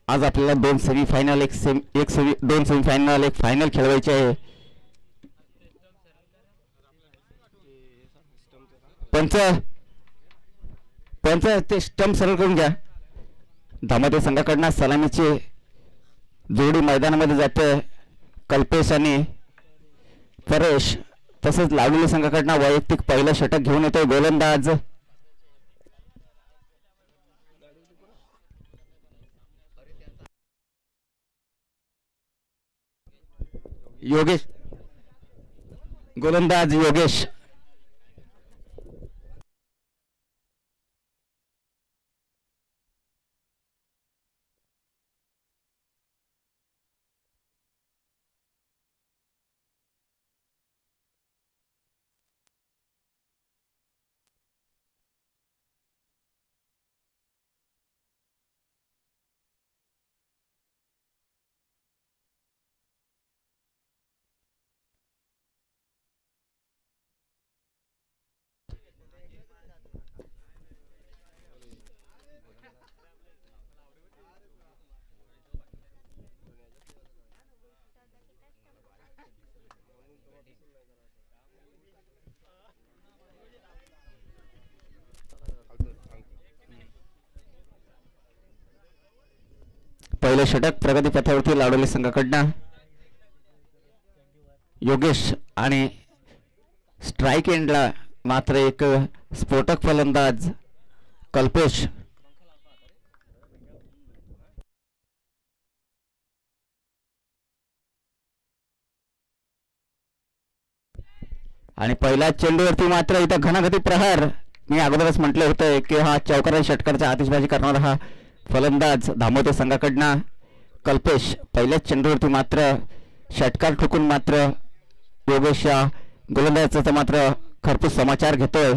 आज आपल्याला दोन सेमीफायनल दोन सेमीफायनल एक फायनल खेळवायचे आहे. पंच पंच ते स्टंप सरळ करून घ्या. धामोते संघाकडनं सलामीची जोडी मैदानामध्ये जाते. कल्पेश आणि परेश. तसंच लावलेल्या संघाकडनं वैयक्तिक पहिलं षटक घेऊन येतोय गोलंदाज योगेश. गोलंदाज योगेश. पहिलं षटक प्रगती पथावरती लावलेल्या संघाकडनं योगेश आणि स्ट्राइक एंडला मात्र एक स्फोटक फलंदाज कल्पेश. आणि पहिल्या चेंडूवरती मात्र इथं घणाघाती प्रहार. मी अगोदरच म्हटलं होतं की हा चौकारा षटकाराचा आतिषबाजी करणारा हा फलंदाज धामोते संघाकडनं कल्पेश. पहिल्याच चेंडूवरती मात्र षटकार ठोकून मात्र योगेश या गोलंदाजाचा मात्र खरपूस समाचार घेतोय.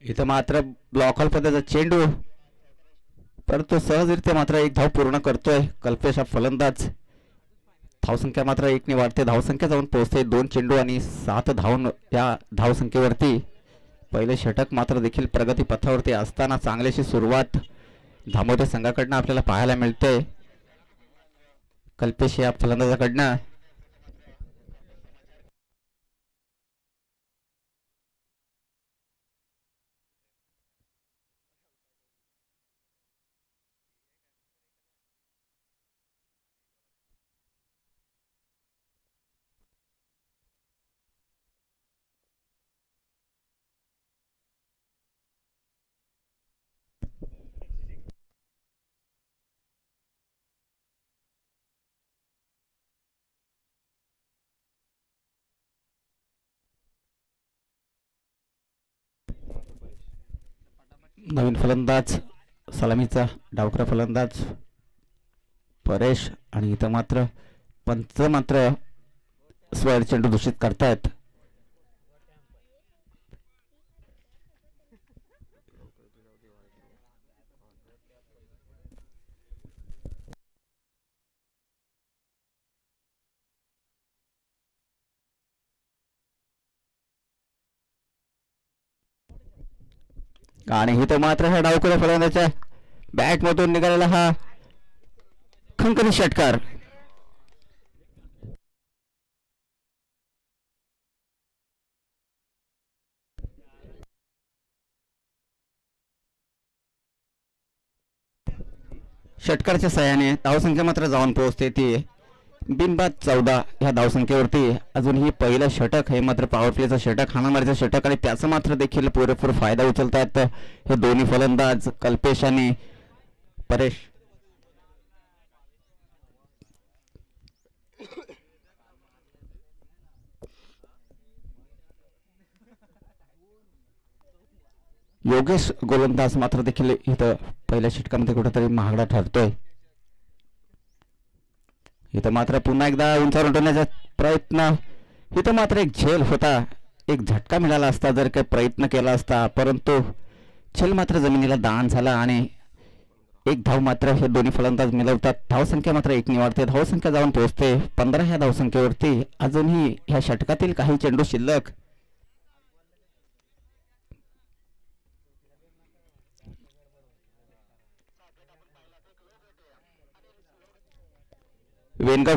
इथं मात्र ब्लॉक पद्धतीचा चेंडू परंतु सहजरित्या मात्र एक धाव पूर्ण करतोय कल्पेश हा फलंदाज. धावसंख्या मात्र 1 ने वाढते. धावसंख्या जाऊन पोहोचते 2 चेंडू आणि 7 धाव. या धावसंख्येवरती पहिले षटक मात्र देखील प्रगती पथावरती असताना चांगलीशी सुरुवात धामोते संघाकडनं आपल्याला पाहायला मिळते. कल्पेश या फलंदाजाकडनं नवीन फलंदाज सलामीचा डावखरा फलंदाज परेश. आणि इथं मात्र पंच मात्र स्क्वेअर चेंडू दूषित करतायत. आणि इथं मात्र ह्या डावखुऱ्या फलंदाजाच्या बॅट मधून निघालेला हा खणखणी षटकार. षटकारच्या सहाय्याने धावसंख्या मात्र जाऊन पोहोचते ती बिनबाद 14 ह्या धावसंख्येवरती. अजूनही पहिलं षटक हे मात्र पॉवर प्लेचं षटक, हाणामारीचं षटक आणि त्याचा मात्र देखील पुरेपूर फायदा उचलतात हे दोन्ही फलंदाज कल्पेश आणि परेश. योगेश गोलंदाज मात्र देखील इथं पहिल्या षटकामध्ये कुठेतरी महागडा ठरतोय. इथं मात्र पुन्हा एकदा उंचावर उठवण्याचा प्रयत्न. इथं मात्र एक झेल होता, एक झटका मिळाला असता जर काही प्रयत्न केला असता, परंतु चल मात्र जमिनीला दान झाला आणि एक धाव मात्र हे दोन्ही फलंदाज मिळवतात. धावसंख्या मात्र एक निवाडते. धावसंख्या जाऊन पोहोचते 15 ह्या धावसंख्येवरती. अजूनही ह्या षटकातील काही चेंडू शिल्लक. वेनगाव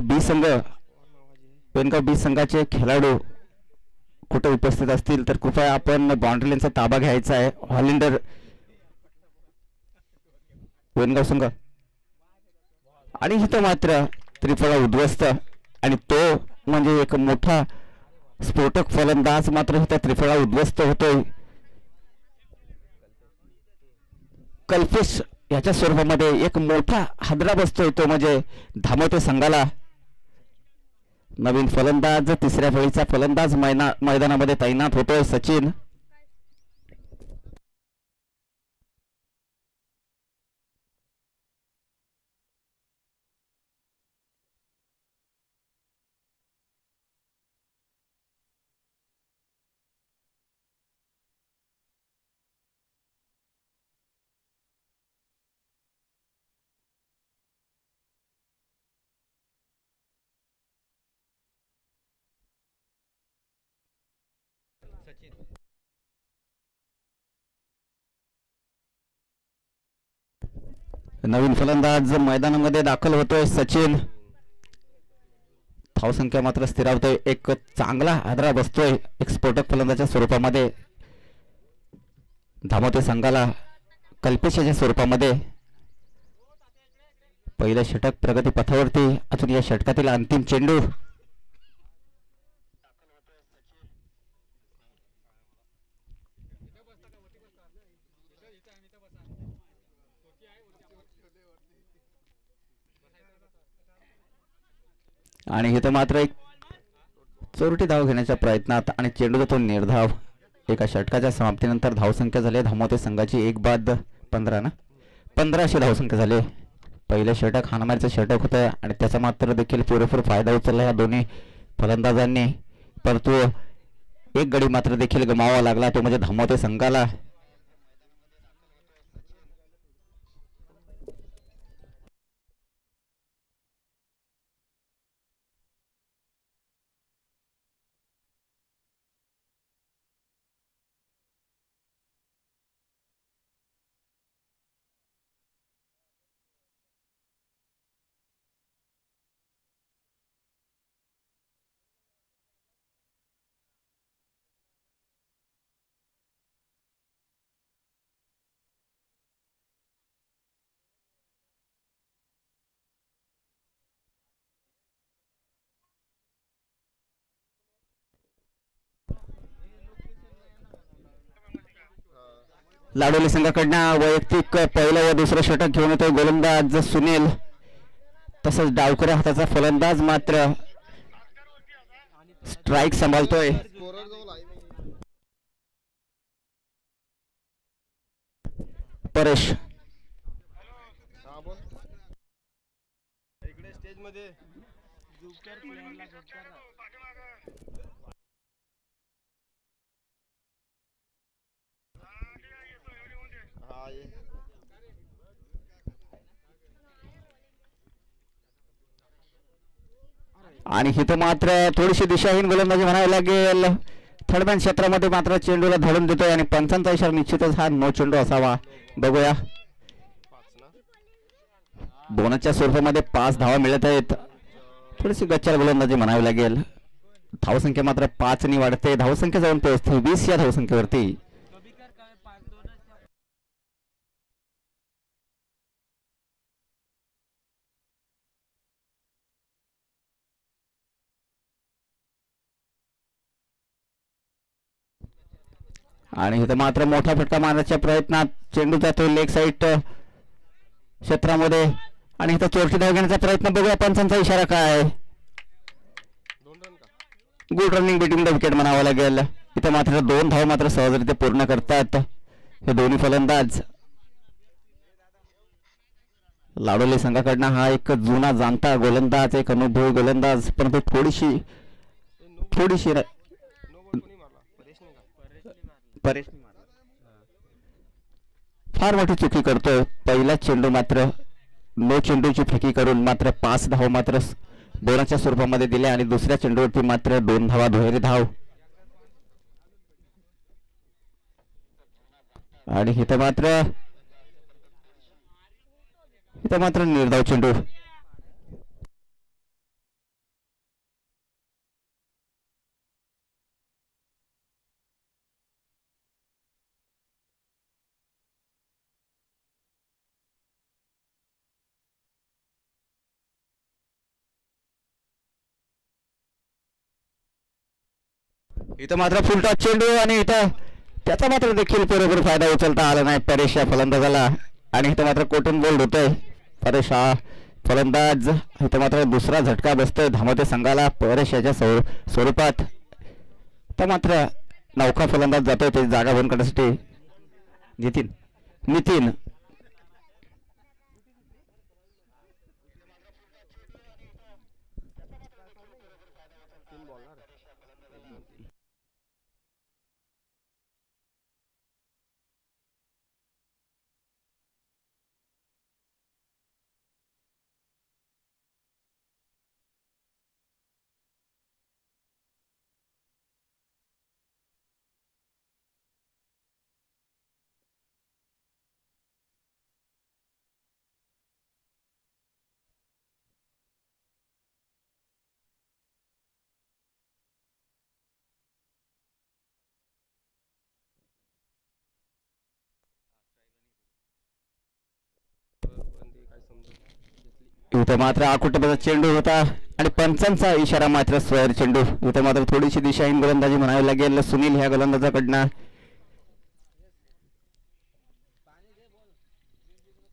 बी संघाचे खेळाडू कुठे उपस्थित असतील तर कृपया आपण बाउंड्री लाईनचा ताबा घ्यायचा आहे. हॉलिंडर वेनगाव संघ आणि इथं मात्र त्रिफळा उद्ध्वस्त आणि तो म्हणजे एक मोठा स्फोटक फलंदाज मात्र इथं त्रिफळा उद्ध्वस्त होतोय. कल्पेश याच्या स्वरूपामध्ये एक मोठा हादरा बसतोय तो म्हणजे धामोते संघाला. नवीन फलंदाज तिसऱ्या फळीचा फलंदाज मैदानामध्ये तैनात होतोय सचिन. नवीन फलंदाज मैदानामध्ये दाखल होतोय सचिन. धावसंख्या मात्र स्थिरावतोय. एक चांगला हादरा बसतोय एक स्फोटक फलंदाजाच्या स्वरूपामध्ये धामोते संघाला कल्पेशाच्या स्वरूपामध्ये. पहिलं षटक प्रगती पथावरती. अजून या षटकातील अंतिम चेंडू. आणि इथं मात्र एक चोरटी धाव घेण्याच्या प्रयत्नात आणि चेंडूचा तो निर्धाव. एका षटकाच्या समाप्तीनंतर धावसंख्या झाली धामोते संघाची 1/15 ना 15 धावसंख्या झाली. पहिले षटक हाणामारीचं षटक होतं आणि त्याचा मात्र देखील पुरेपूर फायदा उचलला या दोन्ही फलंदाजांनी. परंतु एक गडी मात्र देखील गमावा लागला तो म्हणजे धामोते संघाला. लाडोली संघाकडनं वैयक्तिक पहिलं व दुसरं षटक घेऊन येतोय गोलंदाज सुनील. तसंच डावकऱ्या हाताचा फलंदाज मात्र स्ट्राइक सांभाळतोय. परेश आणि इथं मात्र थोडीशी दिशाहीन गोलंदाजी म्हणावी लागेल. थर्डमॅन क्षेत्रामध्ये मात्र चेंडूला धडून देतोय आणि पंचांचा इशारा निश्चितच हा नो चेंडू असावा. बघूया बोनसच्या स्वरूपामध्ये 5 धावा मिळत आहेत. थोडीशी गच्चार गोलंदाजी म्हणावी लागेल. धावसंख्या मात्र 5 ने वाढते. धावसंख्या जाऊन पोहोचते 20 या धावसंख्येवरती. आणि इथं मात्र मोठा फटका मारण्याच्या प्रयत्नात चेंडू जातो लेग साइड क्षेत्रामध्ये आणि इथं चोरटी धाव घेण्याचा प्रयत्न. बघूया पंचांचा इशारा काय आहे. Good running between the wicket म्हणावं लागेल. इथं मात्र 2 धाव मात्र सहजरित्या पूर्ण करतात हे दोन्ही फलंदाज. लाडोली संघाकडनं हा एक जुना जाणता गोलंदाज एक अनुभवी गोलंदाज परंतु थोडीशी परेश फार मोठी चुकी करतोय. पहिला चेंडू मात्र नो चेंडूची फेकी करून मात्र 5 धाव मात्र बोनसच्या स्वरूपामध्ये दिल्या आणि दुसऱ्या चेंडूवरती मात्र 2 धावा दुहेरी धाव. आणि इथं मात्र निर्धाव चेंडू. इथं मात्र फुलटॉस चेंडू आणि इथं त्याचा मात्र देखील बरोबर फायदा उचलता आला नाही परेश या फलंदाजाला. आणि इथं मात्र कोटून बोल्ड होतोय परेश हा फलंदाज. इथं मात्र दुसरा झटका बसतोय धावते संघाला परेश याच्या स्वरूपात. तर मात्र नौका फलंदाज जातोय त्याची जागा भरून करण्यासाठी नितीन. इथं मात्र आकुटबाचा चेंडू होता आणि पंचांचा इशारा मात्र स्क्वेअर चेंडू. इथं मात्र थोडीशी दिशाहीन गोलंदाजी म्हणावी लागेल सुनील ह्या गोलंदाजाकडनं.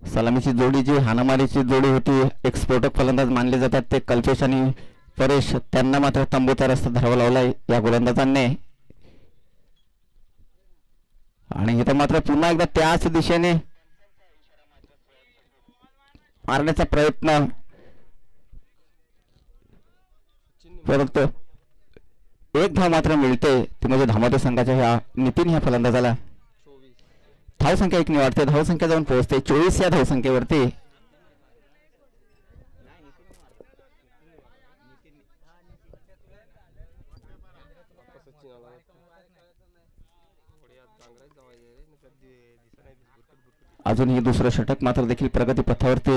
सलामीची जोडी जी हाणामारीची जोडी होती एक स्फोटक फलंदाज मानले जातात ते कल्पेश आणि परेश त्यांना मात्र तंबूचा रस्ता धरावा लावलाय या गोलंदाजांनी. आणि इथं मात्र पुन्हा एकदा त्याच दिशेने मारण्याचा प्रयत्न परंतु एक धाव मात्र मिळते ती म्हणजे धावते संघाच्या ह्या नितीन ह्या फलंदाजाला. धावसंख्या 1 निवाडते धावसंख्या जाऊन पोहोचते 24 या धावसंख्येवरती. अजूनही दुसरं षटक मात्र देखील प्रगती पथावरती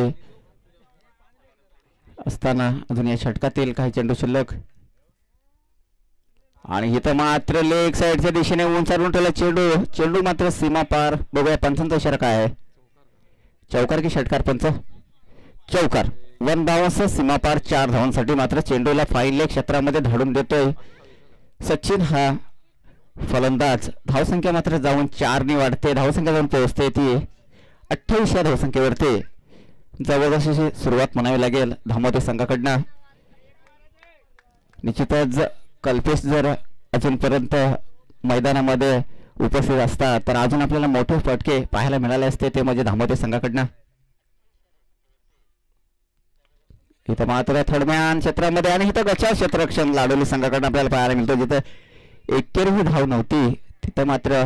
असताना अजून या षटकातील काही चेंडू शिल्लक. आणि इथं मात्र लेग साईडच्या दिशेने उंचारून ठेवला चेंडू मात्र सीमा पार. बघूया पंचांचा इशारा काय आहे. चौकार की षटकार पंच. चौकार. 1 धावांसह सीमा पार 4 धावांसाठी मात्र चेंडूला फाईल लेग क्षेत्रामध्ये धाडून देतोय सचिन हा फलंदाज. धावसंख्या मात्र जाऊन 4 ने वाढते धावसंख्या जाऊन पोहोचते ती 28 या धावसंख्येवरती. जबरदस्त सुरुवात म्हणावी लागेल धावते संघाकडनं. निश्चितच कल्पेश जर अजूनपर्यंत मैदानामध्ये उपस्थित असता तर अजून आपल्याला मोठे फटके पाहायला मिळाले असते ते म्हणजे धावते संघाकडनं. इथं मात्र थर्डमॅन क्षेत्रामध्ये आणि इथं गचाव क्षेत्ररक्षण लाडोली संघाकडनं आपल्याला पाहायला मिळतो. जिथं एकही धाव नव्हती तिथं मात्र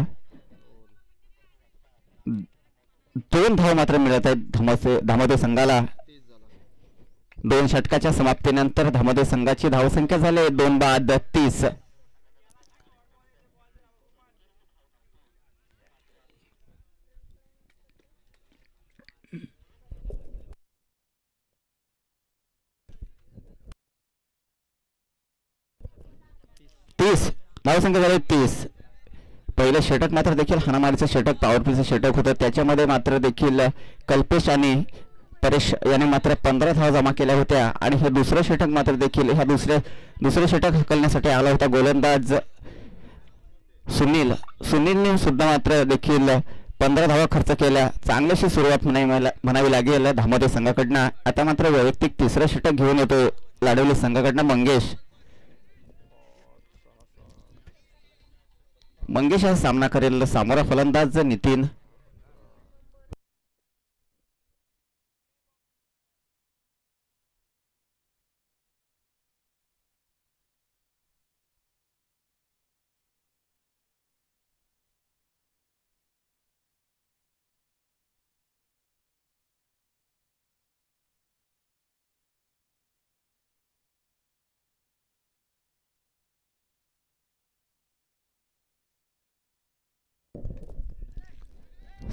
2 धाव मात्र मिळत आहेत धामोदे संघाला. 2 षटकाच्या समाप्तीनंतर धामोदे संघाची धावसंख्या झाली 2 बाद 30. धावसंख्या झाली 30. पहिलं षटक मात्र देखील हाणामारीचं षटक पॉवरप्लेचं षटक होतं त्याच्यामध्ये मात्र देखील कल्पेश आणि परेश याने मात्र 15 धावा जमा केल्या होत्या. आणि हे दुसरं षटक मात्र देखील ह्या दुसरं षटक हकलण्यासाठी आला होता गोलंदाज सुनीलने सुद्धा मात्र देखील 15 धावा खर्च केल्या. चांगलीशी सुरुवात म्हणावी लागेल धामोदे संघाकडनं. आता मात्र वैयक्तिक तिसरं षटक घेऊन येतो लाडवली संघाकडनं मंगेश हा सामना करेल सामोरा फलंदाज नितीन.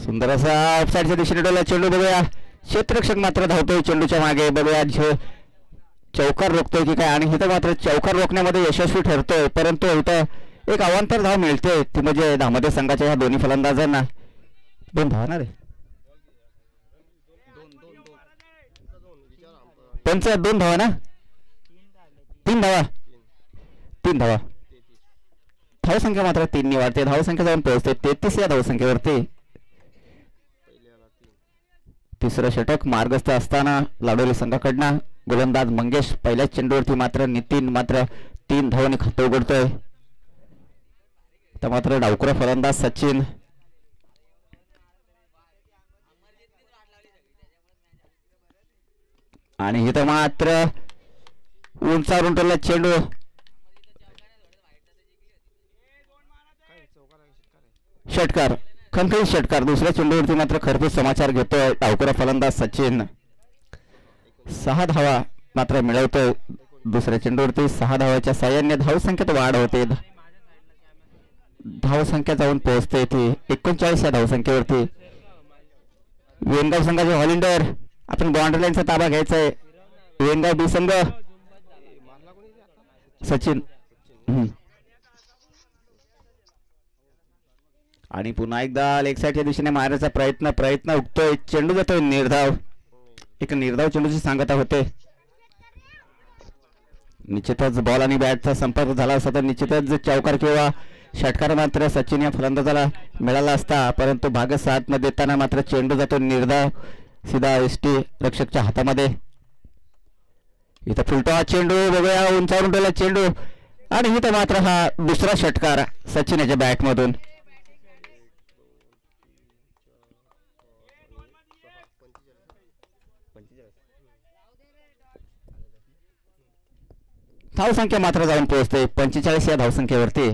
सुंदर असा ऑफसाईडच्या दिशेने डोला चेंडू बघूया. क्षेत्ररक्षक मात्र धावतोय चेंडूच्या मागे. बघूया चौकार रोखतोय की काय. आणि इथं मात्र चौकार रोखण्यामध्ये यशस्वी ठरतोय, परंतु इथं एक अवांतर धाव मिळते ती म्हणजे धावमध्ये संघाच्या ह्या दोन्ही फलंदाजांना 2 धावा ना रे. त्यांच्या 2 धावा ना, 3 धावा. 3 धावा. धावसंख्या मात्र 3 ने वाढते. धावसंख्या जाऊन पोहोचते 33 या धावसंख्येवरती. तिसरं षटक मार्गस्थ असताना लाडोली संघाकडनं गोलंदाज मंगेश पहिल्याच चेंडूवरती मात्र नितीन मात्र 3 धावांनी खातं उघडतोय. तर मात्र डावखुरा फलंदाज सचिन. आणि इथं मात्र उंचावर उंटला चेंडू. षटकार, खनखनी षटकार. दुसऱ्या चेंडूवरती मात्र खरपूस समाचार घेतोय डावखुरा फलंदाज सचिन. 6 धावा मात्र मिळवतोय दुसऱ्या चेंडूवरती. 6 धावाच्या साह्याने धावसंख्येत वाढ होते. धावसंख्या जाऊन पोहोचते ती 39 या धावसंख्येवरती. वेनगाव संघाचे हॉलिंडर. आपण बाउंड्री लाईनचा ताबा घ्यायचा आहे. वेनगाव बी संघ सचिन. आणि पुन्हा एकदा लेग साईडच्या दिशेने मारण्याचा प्रयत्न उठतोय. चेंडू जातोय निर्धाव. एक निर्धाव चेंडूची सांगता होते. निश्चितच बॉल आणि बॅटचा संपर्क झाला असता तर निश्चितच चौकार किंवा षटकार मात्र सचिन या फलंदाजाला मिळाला असता, परंतु भाग साथ न देताना मात्र चेंडू जातो निर्धाव सीधा एसटी रक्षकच्या हातामध्ये. इथं फुलटो चेंडू बघूया. उंचावरून ठेवला चेंडू. आणि इथं मात्र हा दुसरा षटकार सचिन याच्या बॅटमधून. धावसंख्या मात्र जाऊन पोहोचते 45 या धावसंख्येवरती.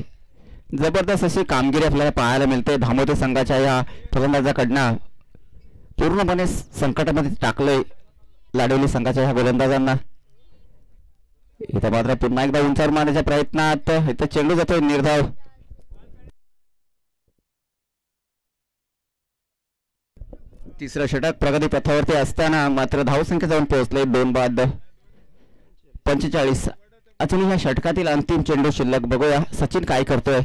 जबरदस्त अशी कामगिरी आपल्याला पाहायला मिळते धामोते संघाच्या या फलंदाजाकडनं. पूर्णपणे संकटामध्ये टाकलंय लाडवली संघाच्या ह्या गोलंदाजांना. इथं मात्र पुन्हा एकदा उंचावर मारण्याच्या प्रयत्नात इथं चेंडू जातोय निर्धाव. तिसरं षटक प्रगती पथावरती असताना मात्र धावसंख्या जाऊन पोहोचले 2 बाद 45. अजून ह्या षटकातील अंतिम चेंडू शिल्लक. बघूया सचिन काय करतोय.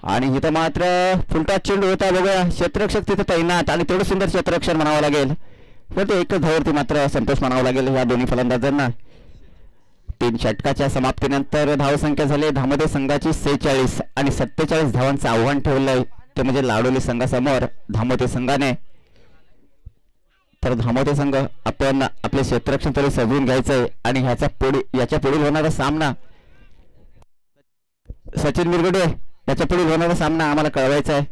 आणि इथं मात्र फुलटा चेंडू होता. बघूया क्षेत्ररक्षक तिथे तैनात. आणि तेवढं सुंदर क्षेत्ररक्षण म्हणावं लागेल. तर ते एकच धावावरती मात्र संतोष मानावा लागेल या दोन्ही फलंदाजांना. 3 षटकाच्या समाप्तीनंतर धावसंख्या झाली धामोते संघाची 46 आणि 47 धावांचं आव्हान ठेवलंय ते म्हणजे लाडोली संघासमोर धामोते संघाने. तर धामोते संघ आपण आपले क्षेत्ररक्षण तरी सजवून घ्यायचंय आणि याच्या पुढील होणारा सामना सचिन मिरगुडे याच्या पुढील होणारा सामना आम्हाला कळवायचा आहे.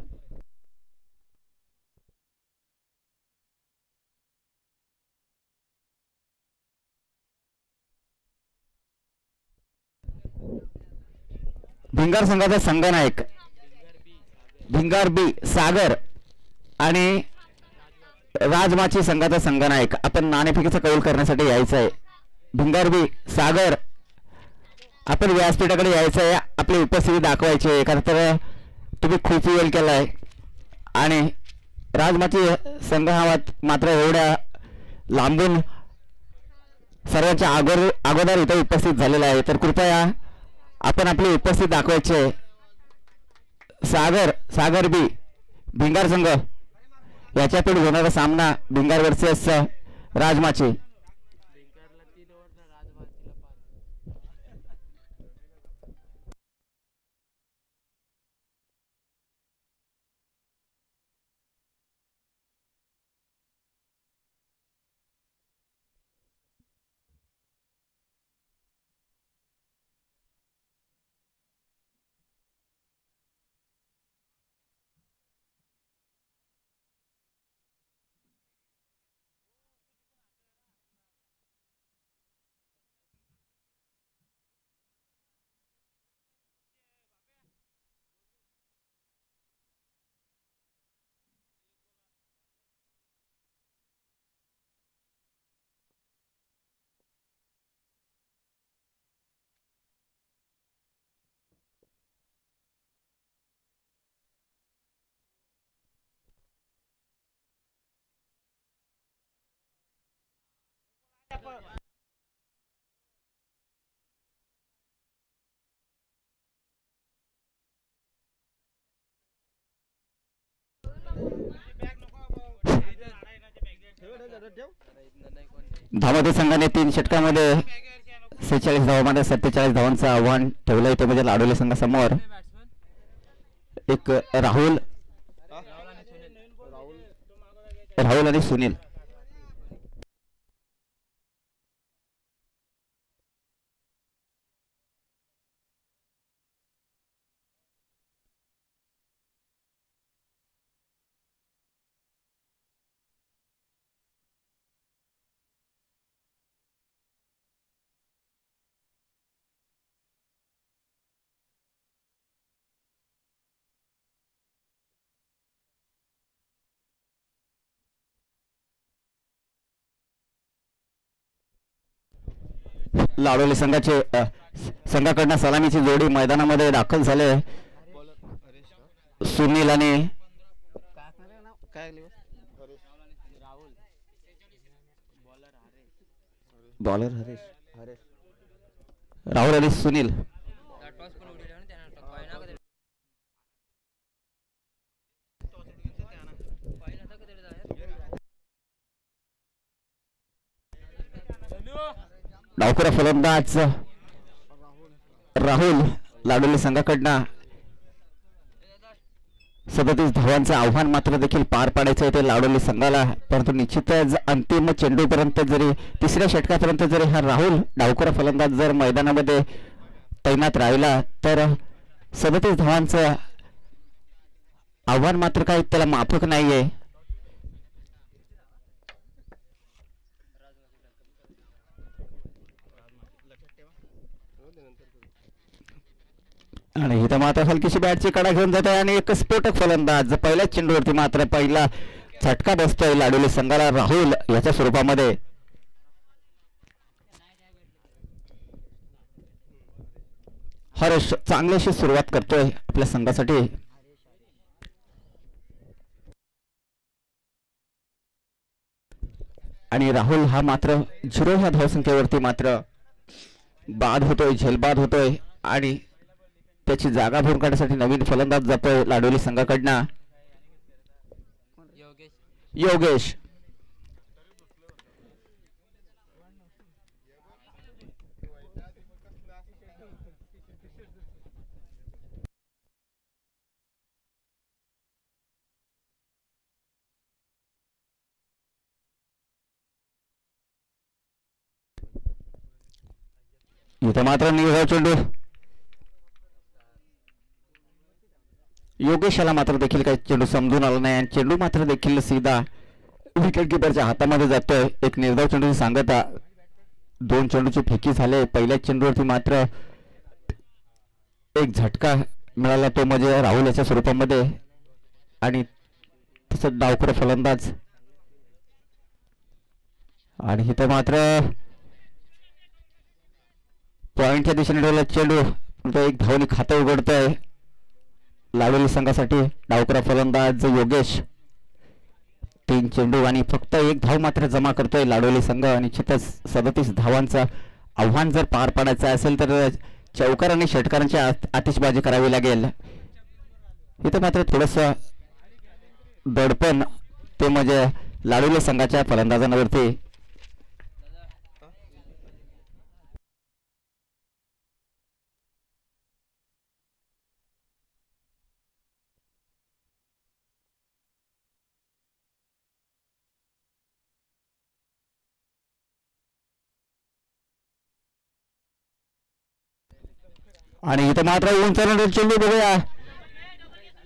भिंगार संघाचा संघनायक भिंगार बी सागर आणि राजमाची संघाचा संघनायक आपण नाणेफेकीचा कौल करण्यासाठी यायचं आहे. भिंगार बी सागर आपण व्यासपीठाकडे यायचं आहे. आपली उपस्थिती दाखवायची आहे कारण तर तुम्ही खूप वेळ केलाय. आणि राजमाची संघ हा मात्र एवढ्या लांबून सर्वांच्या अगोदर इथे उपस्थित झालेला आहे. तर कृपया आपण आपली उपस्थिती दाखवायची आहे. सागर बी भिंगार संघ याच्या पुढे होणारा सामना भिंगार वर्सेस राजमाची. धावते संघाने 3 षटकामध्ये 46 धावांमध्ये 47 धावांचं आव्हान ठेवलं इथे म्हणजे लाडोली संघासमोर. एक राहुल आणि सुनील. लाडोली संघाकडनं सलामीची जोडी मैदानामध्ये दाखल झाले. सुनील आणि बॉलर राहुल आणि सुनील. डावखुरा फलंदाज राहुल लाडोली संघाकडनं 37 धावांचं आव्हान मात्र देखील पार पाडायचं आहे ते लाडोली संघाला. परंतु निश्चितच अंतिम चेंडूपर्यंत जरी 3ऱ्या षटकापर्यंत जरी हा राहुल डावखुरा फलंदाज जर मैदानामध्ये तैनात राहिला तर 37 धावांचं आव्हान मात्र काही त्याला माफक नाहीये. आणि इथं मात्र हलकीशी बॅटची कडा घेऊन जात आहे आणि एक स्फोटक फलंदाज पहिल्याच चेंडूवरती मात्र पहिला झटका बसतोय लाडोली संघाला राहुल याच्या स्वरूपामध्ये. हर्ष चांगलीशी सुरुवात करतोय आपल्या संघासाठी. आणि राहुल हा मात्र 0 ह्या धावसंख्येवरती मात्र बाद होतोय, झेलबाद होतोय आणि त्याची जागा भरून काढण्यासाठी नवीन फलंदाज जातोय लाडोली संघाकडनं योगेश. इथं मात्र निघाव चेंडू योगेशाला मात्र देखील काही चेंडू समजून आला नाही आणि चेंडू मात्र देखील सीधा विकेट किपरच्या हातामध्ये जातोय. एक निर्धाव चेंडू सांगता 2 चेंडूची फेकी झाले. पहिल्या चेंडूवरती मात्र एक झटका मिळाला तो म्हणजे राहुल याच्या स्वरूपामध्ये आणि तसंच डावखुरा फलंदाज. आणि इथं मात्र पॉइंटच्या दिशेने ठेवला चेंडू तो एक धावनी खातं उघडतोय लाडोली संघासाठी. डावखुरा फलंदाज योगेश 3 चेंडू आणि फक्त 1 धाव मात्र जमा करतोय लाडोली संघ. आणि 37 धावांचं आव्हान जर पार पाडायचं असेल तर चौकार आणि षटकारांची आतिषबाजी करावी लागेल. इथं मात्र थोडस दडपण ते म्हणजे लाडोली संघाच्या फलंदाजांवरती. आणि इथं मात्र उंचावून चेंडू बघूया.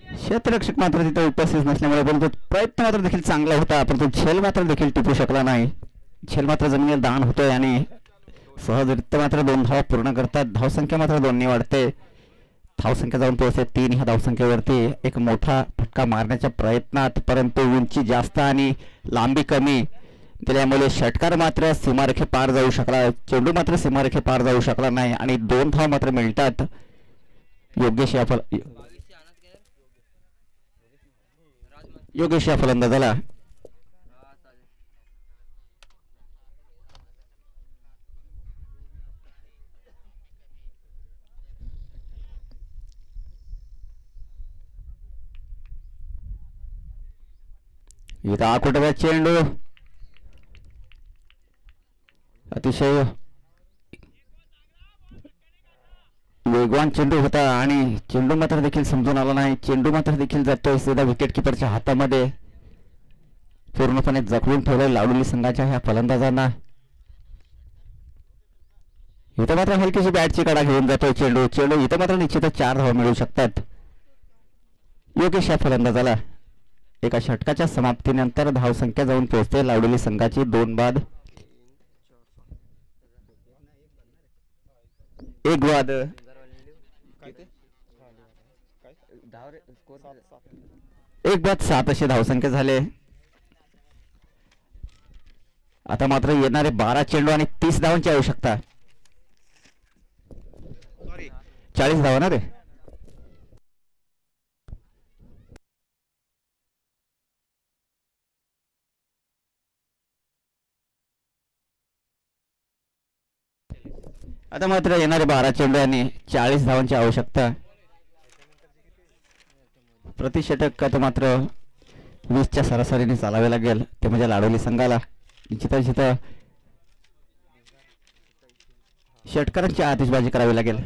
क्षेत्ररक्षक मात्र तिथे उपस्थित नसल्यामुळे परंतु प्रयत्न मात्र देखील चांगला होता परंतु झेल मात्र देखील टिपू शकला नाही. झेल मात्र जमिनीला दान होतोय आणि सहजरित्या मात्र 2 धावा पूर्ण करतात. धावसंख्या मात्र 2 वाढते. धावसंख्या जाऊन पोहोचते 3 ह्या धावसंख्येवरती. एक मोठा फटका मारण्याच्या प्रयत्नात परंतु उंची जास्त आणि लांबी कमी त्यामुळे षटकार मात्र सीमारेखे पार जाऊ शकला. चेंडू मात्र सीमारेखे पार जाऊ शकला नाही आणि 2 धाव मात्र मिळतात योगेश या फलंदाजाला. इथं आकुटव्या चेंडू अतिशय वेगवान चेंडू होता आणि चेंडू मात्र देखील समजून आला नाही. चेंडू मात्र देखील जातोय सीधा विकेट किपरच्या हातामध्ये. पूर्णपणे जखडून ठेवलंय लावलेली संघाच्या ह्या फलंदाजांना. इथं मात्र हलकीशी बॅटची कडा घेऊन जातोय चेंडू. चेंडू इथं मात्र निश्चितच 4 धावा मिळू शकतात. योगेश या फलंदाजाला एका षटकाच्या समाप्तीनंतर धावसंख्या जाऊन पोहोचते लावलेली संघाची 2 बाद 1 बाद 1 बाद 7 अशी धावसंख्या झाले. आता मात्र येणारे 12 चेंडू आणि 30 धावांची आवश्यकता. 40 धावा ना रे. आता मात्र येणारे 12 चेंडू आणि 40 धावांची आवश्यकता. प्रति षटकात मात्र 20च्या सरासरीने चालावे लागेल. ते म्हणजे लाडोली संघाला निश्चितच इथं षटकारांची आतिषबाजी करावी लागेल.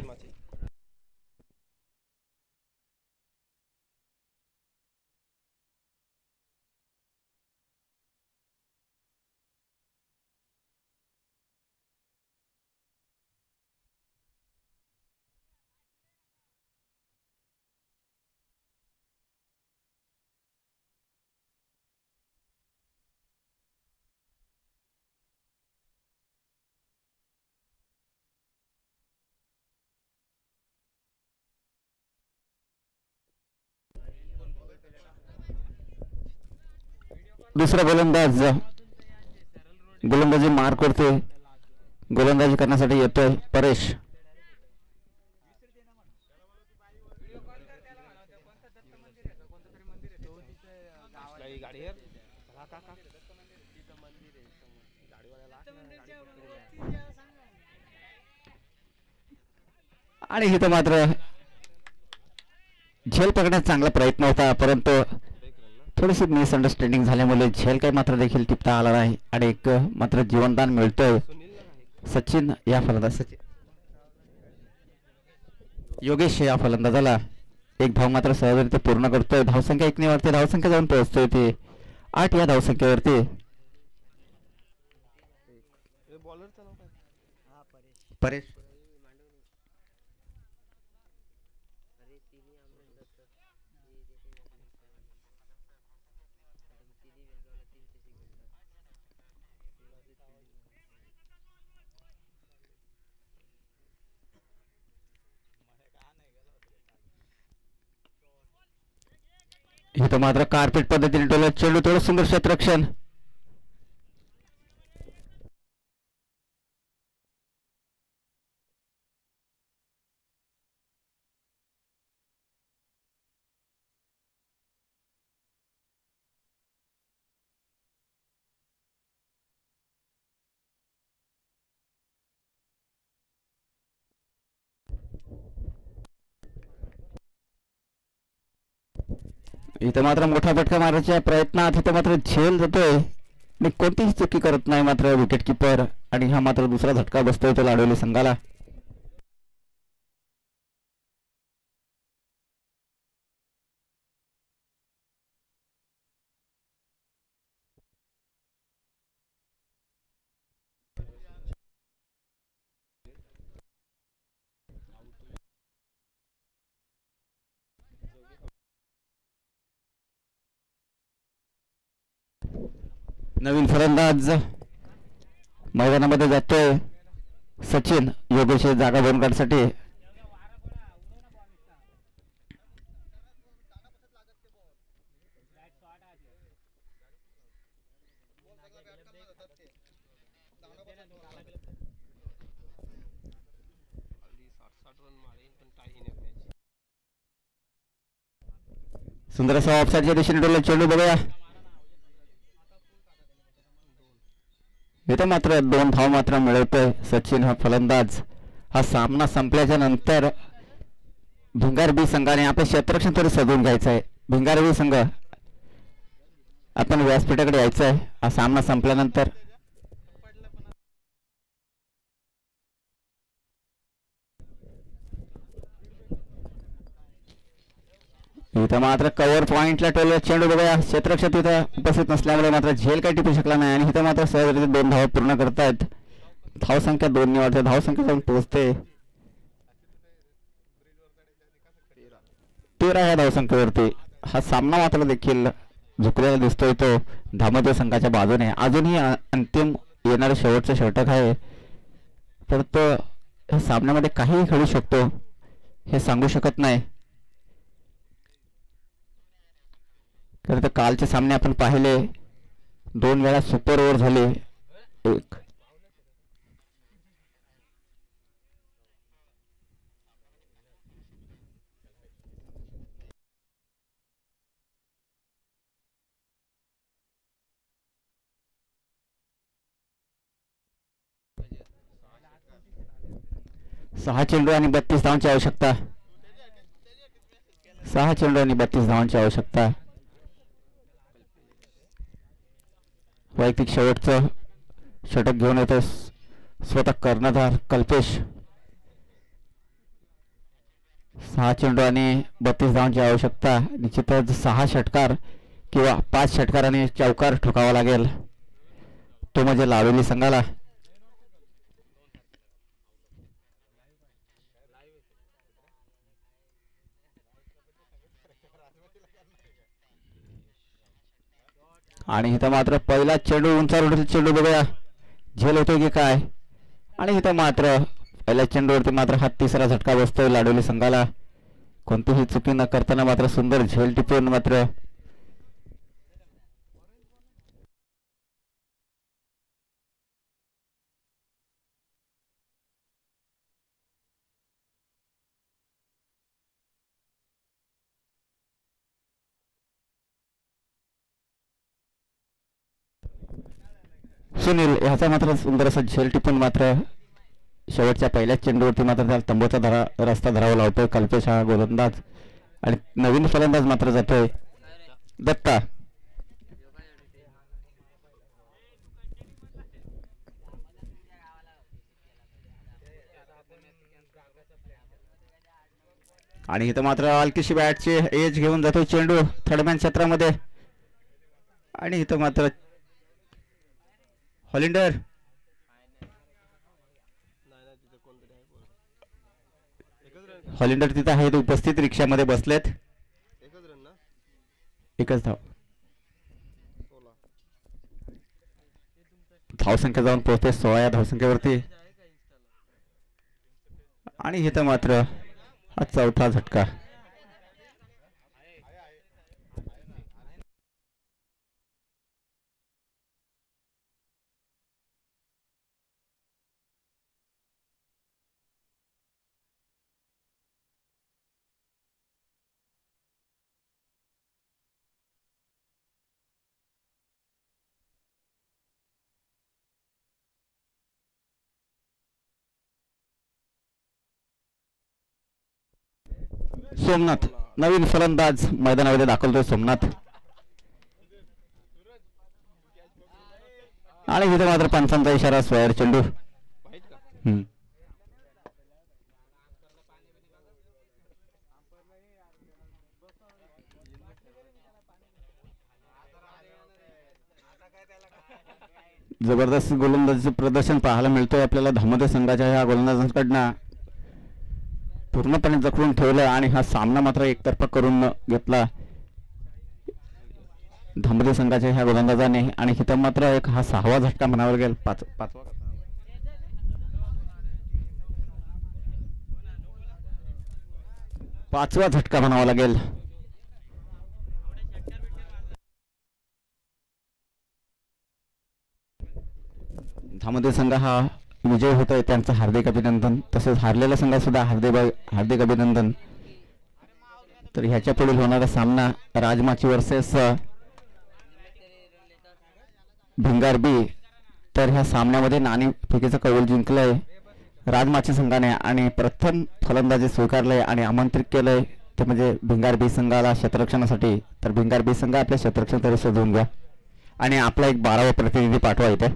दुसरा गोलंदाज गोलंदाजी मार करतोय. गोलंदाजी करण्यासाठी येतोय परेश. आणि इथं मात्र झेल पकडण्याचा चांगला प्रयत्न होता, परंतु थोडीशी मिसअंडरस्टँडिंग झाल्यामुळे झेल काही मात्र देखील टिपता आला नाही आणि एक मात्र जीवनदान मिळतोय सचिन या फलंदाज. योगेश या फलंदाजाला 1 धाव मात्र सहजरित्या पूर्ण करतोय. धावसंख्या 1 ने वाढते. धावसंख्या जाऊन पोहोचतोय ते 8 या धावसंख्येवरती. परेश इथं मात्र कार्पेट पद्धतीने टोलत चेंडू. थोडं सुंदर क्षेत्ररक्षण. इथं मात्र मोठा फटका मारण्याच्या प्रयत्नात इथं मात्र झेल जातोय आणि कोणतीही चुकी करत नाही मात्र विकेट किपर. आणि हा मात्र दुसरा झटका बसतोय तो लाडोली संघाला. नवीन फलंदाज मैदानामध्ये जातोय सचिन. योगेश जागा भरून काढण्यासाठी सुंदर असा ऑफसाईडच्या दिशेने डोलला चेंडू. बघूया इथं मात्र 2 धाव मात्र मिळवतोय सचिन हा फलंदाज. हा सामना संपल्याच्या नंतर भिंगार बी संघाने आपलं क्षेत्ररक्षण थोडं सजवून घ्यायचं आहे. भिंगार बी संघ आपण व्यासपीठाकडे यायचं आहे हा सामना संपल्यानंतर. इथं मात्र कव्हर पॉइंटला टोल चेंडू बघा क्षेत्ररक्षक इथं उपस्थित नसल्यामुळे मात्र झेल काही टिपू शकला नाही आणि इथं मात्र सहजरित्या 2 धावा पूर्ण करतायत. धावसंख्या 2 निवडते. धावसंख्या जाऊन पोहोचते 13 या धावसंख्येवरती. हा सामना मात्र देखील झुकलेला दिसतोय तो धामदे संघाच्या बाजूने. अजूनही अंतिम येणारे शेवटचं षटक आहे परंतु या सामन्यामध्ये काहीही घडू शकतो हे सांगू शकत नाही. खरं तर कालचे सामने आपण पाहिले 2 वेळा सुपर ओव्हर झाले. एक सहा चेंडू आणि 32 धावांची आवश्यकता. 6 चेंडू आणि 32 धावांची आवश्यकता. वैयक्तिक शेवटचं षटक घेऊन येतो स्वतः कर्णधार कल्पेश. 6 चेंडू आणि 32 धावांची आवश्यकता. निश्चितच 6 षटकार किंवा 5 षटकार आणि चौकार ठोकावा लागेल तो म्हणजे लावलेली संघाला. आणि इथं मात्र पहिला चेंडू उंचावर उडत चेंडू बघूया झेल होतोय की काय. आणि इथं मात्र पहिल्या चेंडूवरती मात्र हा तिसरा झटका बसतोय लाडोली संघाला. कोणतीही चुकी न करताना मात्र सुंदर झेल टिपून मात्र सुनील ह्याचा मात्र सुंदर असा झेल टिपून मात्र शेवटच्या पहिल्याच चेंडूवरती मात्र त्याला तंबूचा रस्ता धरावा लावतोय कल्पेश हा गोलंदाज. आणि नवीन फलंदाज मात्र जातोय दत्ता. आणि इथं मात्र हलकीशी बॅटची एज घेऊन जातोय चेंडू थर्डमॅन क्षेत्रामध्ये. आणि इथं मात्र हॉलिंडर हॉलिंडर तिथं आहेत उपस्थित रिक्षामध्ये बसलेत. एकच धाव. धावसंख्या जाऊन पोहोचते 16 या धावसंख्येवरती. आणि इथं मात्र हा चौथा झटका. सोमनाथ नवीन फलंदाज मैदानामध्ये दाखलतोय सोमनाथ. आणि इथे मात्र पंचांचा इशारा स्क्वेअर चेंडू. जबरदस्त गोलंदाजीचे प्रदर्शन पाहायला मिळतोय आपल्याला धामदे संघाच्या ह्या गोलंदाजांकडनं. पूर्णपणे जखडून ठेवलं आणि हा सामना मात्र एकतर्फा करून घेतला धामदे संघाच्या ह्या गोलंदाजाने. आणि इथं मात्र एक हा 6वा झटका म्हणावा लागेल. पाचवा झटका म्हणावा लागेल. धामदे संघ हा विजय होतोय त्यांचं हार्दिक अभिनंदन. तसेच हारलेल्या संघात सुद्धा हार्दिक अभिनंदन. तर ह्याच्या पुढील होणारा सामना राजमाची वर्सेस भिंगार बी. तर ह्या सामन्यामध्ये नाणेफेकीचं कौल जिंकलंय राजमाची संघाने आणि प्रथम फलंदाजी स्वीकारलंय आणि आमंत्रित केलंय ते म्हणजे भिंगार बी संघाला क्षेत्ररक्षणासाठी. तर भिंगार बी संघ आपल्या क्षेत्ररक्षण तरी शोधून घ्या. आणि आपला एक 12वा प्रतिनिधी पाठवा इथे.